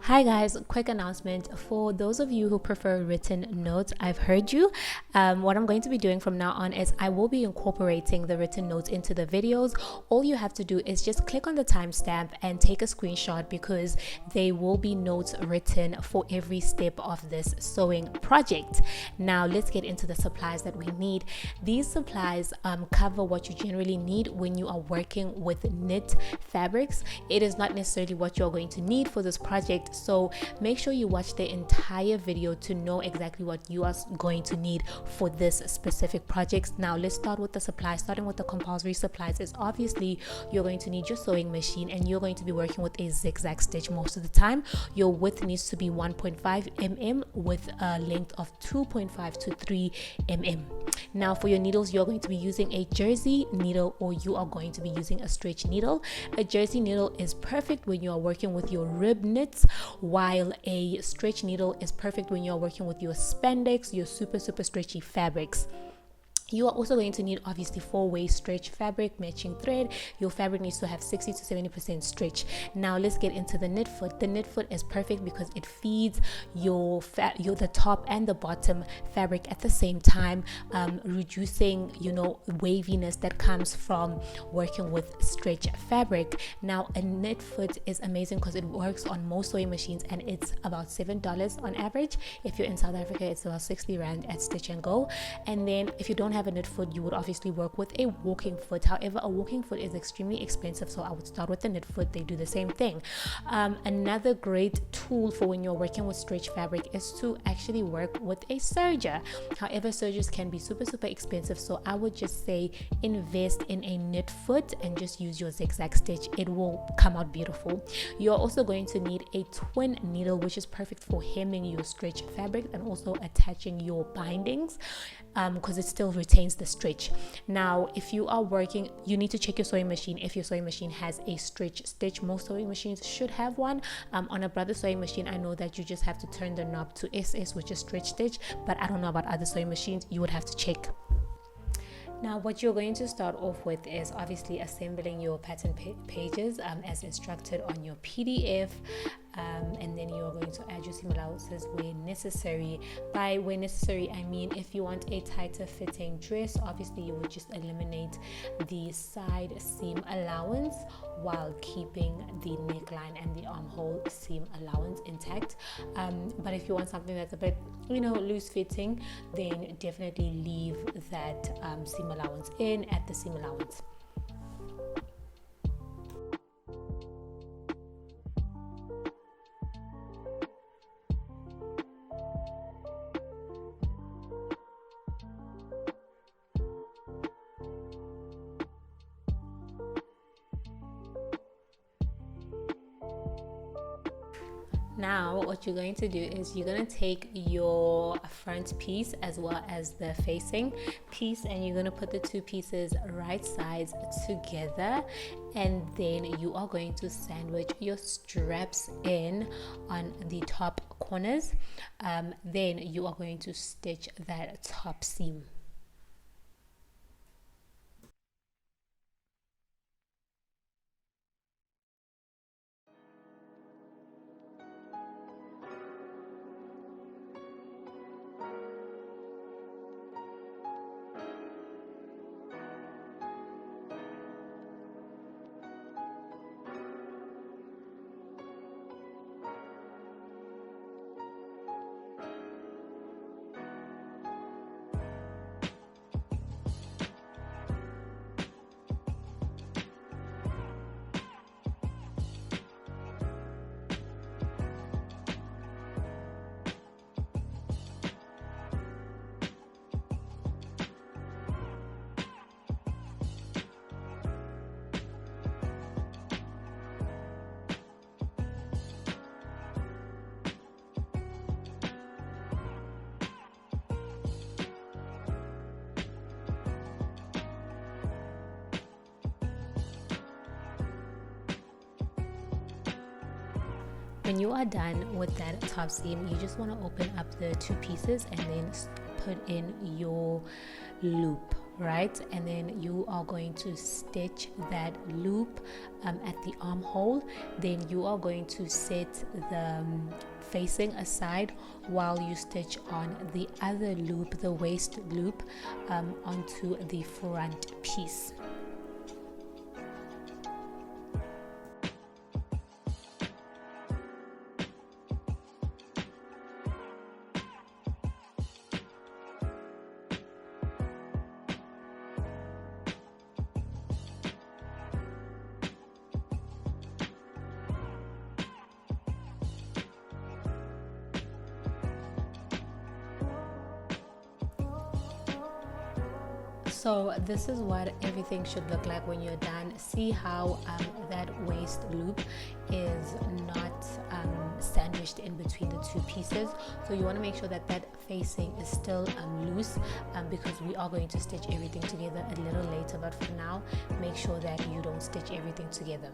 Hi guys, quick announcement for those of you who prefer written notes. I've heard you. What I'm going to be doing from now on is I will be incorporating the written notes into the videos. All you have to do is just click on the timestamp and take a screenshot, because there will be notes written for every step of this sewing project. Now let's get into the supplies that we need. These supplies cover what you generally need when you are working with knit fabrics. It is not necessarily what you're going to need for this project, so make sure you watch the entire video to know exactly what you are going to need for this specific project. Now let's start with the supplies. Starting with the compulsory supplies is obviously you're going to need your sewing machine, and you're going to be working with a zigzag stitch most of the time. Your width needs to be 1.5 mm with a length of 2.5 to 3 mm. Now for your needles, you're going to be using a jersey needle, or you are going to be using a stretch needle. A jersey needle is perfect when you are working with your rib knits, while a stretch needle is perfect when you're working with your spandex, your super stretchy fabrics. You are also going to need obviously 4-way stretch fabric, matching thread. Your fabric needs to have 60 to 70% stretch. Now let's get into the knit foot. The knit foot is perfect because it feeds the top and the bottom fabric at the same time, reducing waviness that comes from working with stretch fabric. Now a knit foot is amazing because it works on most sewing machines, and it's about $7 on average. If you're in South Africa, it's about 60 Rand at Stitch and Go. And then if you don't have a knit foot, you would obviously work with a walking foot. However, a walking foot is extremely expensive, so I would start with the knit foot. They do the same thing. Another great tool for when you're working with stretch fabric is to actually work with a serger. However, sergers can be super expensive, so I would just say invest in a knit foot and just use your zigzag stitch. It will come out beautiful. You're also going to need a twin needle, which is perfect for hemming your stretch fabric and also attaching your bindings, because it still retains the stretch. Now if you are working, you need to check your sewing machine if your sewing machine has a stretch stitch. Most sewing machines should have one. On a brother sewing machine, I know that you just have to turn the knob to SS, which is stretch stitch, but I don't know about other sewing machines. You would have to check. Now what you're going to start off with is obviously assembling your pattern pages as instructed on your PDF, and then you're going to add your seam allowances where necessary. By where necessary, I mean if you want a tighter fitting dress, obviously you would just eliminate the side seam allowance while keeping the neckline and the armhole seam allowance intact. But if you want something that's a bit loose fitting, then definitely leave that seam allowance in at the seam allowance. Now what you're going to do is you're going to take your front piece as well as the facing piece, and you're going to put the two pieces right sides together, and then you are going to sandwich your straps in on the top corners. Then you are going to stitch that top seam. When you are done with that top seam, you just want to open up the two pieces and then put in your loop. right? And then you are going to stitch that loop at the armhole. Then you are going to set the facing aside while you stitch on the other loop, the waist loop, onto the front piece. So this is what everything should look like when you're done. See how that waist loop is not sandwiched in between the two pieces. So you want to make sure that that facing is still loose, because we are going to stitch everything together a little later. But for now, make sure that you don't stitch everything together.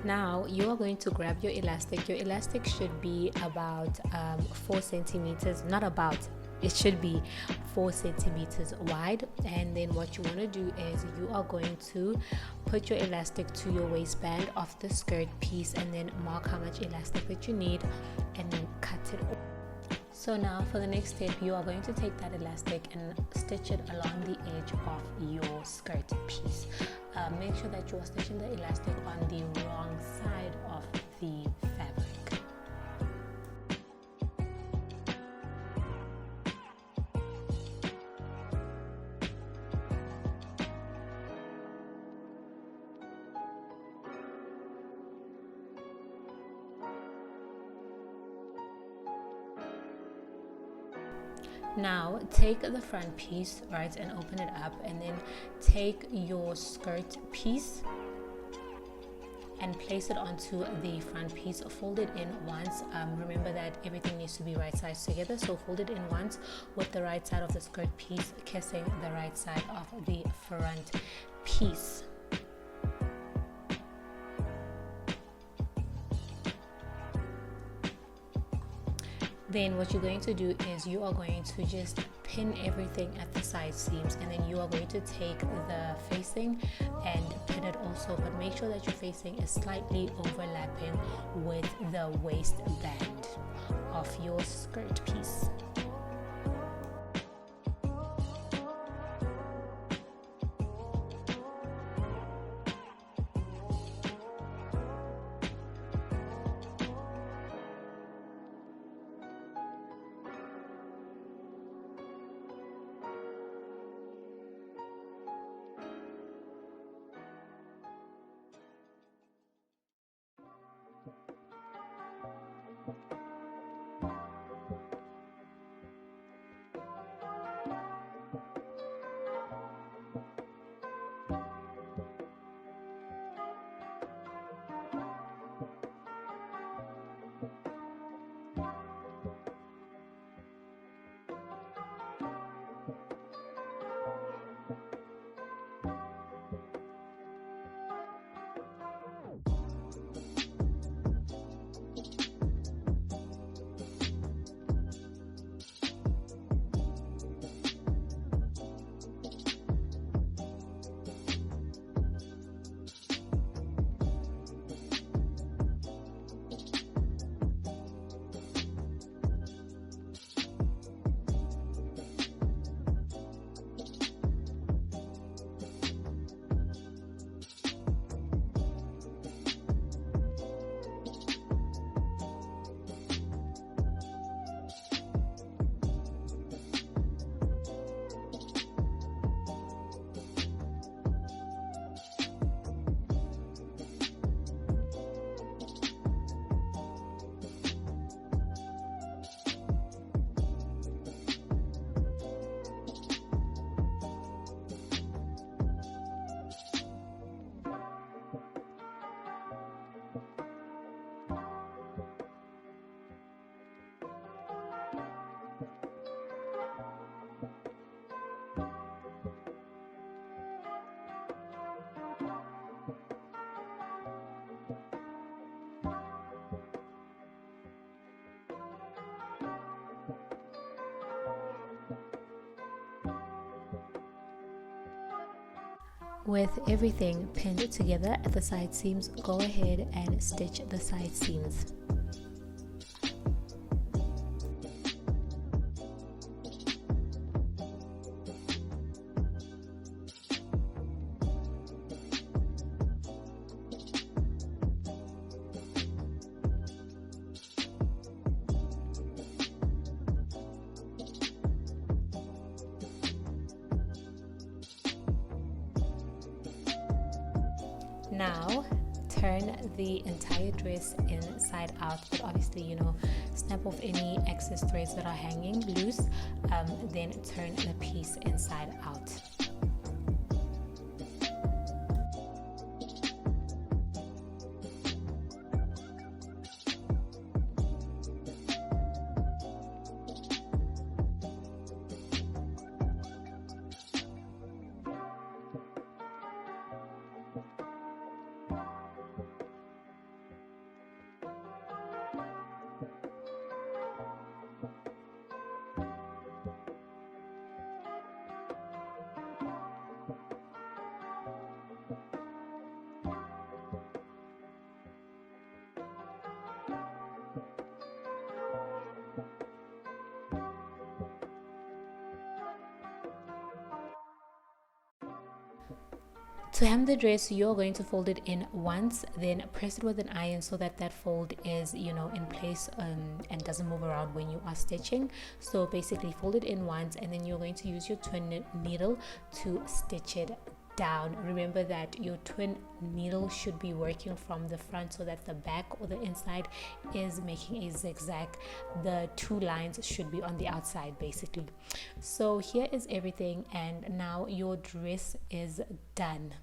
Now you are going to grab your elastic. Your elastic should be about 4 centimeters, not about, it should be 4 centimeters wide. And then what you want to do is you are going to put your elastic to your waistband of the skirt piece, and then mark how much elastic that you need, and then cut it off. So now for the next step, you are going to take that elastic and stitch it along the edge of your skirt piece. Make sure that you are stitching the elastic on the wrong side of the fabric. Now take the front piece, right, and open it up, and then take your skirt piece and place it onto the front piece. Fold it in once. Remember that everything needs to be right sides together, so fold it in once with the right side of the skirt piece kissing the right side of the front piece. Then what you're going to do is you are going to just pin everything at the side seams, and then you are going to take the facing and pin it also, but make sure that your facing is slightly overlapping with the waistband of your skirt piece. With everything pinned together at the side seams, go ahead and stitch the side seams. Now turn the entire dress inside out, but obviously, you know, snap off any excess threads that are hanging loose, then turn the piece inside out. To hem the dress, you're going to fold it in once, then press it with an iron so that that fold is, you know, in place and doesn't move around when you are stitching. So basically fold it in once, and then you're going to use your twin needle to stitch it down. Remember that your twin needle should be working from the front so that the back or the inside is making a zigzag. The two lines should be on the outside basically. So here is everything, and now your dress is done.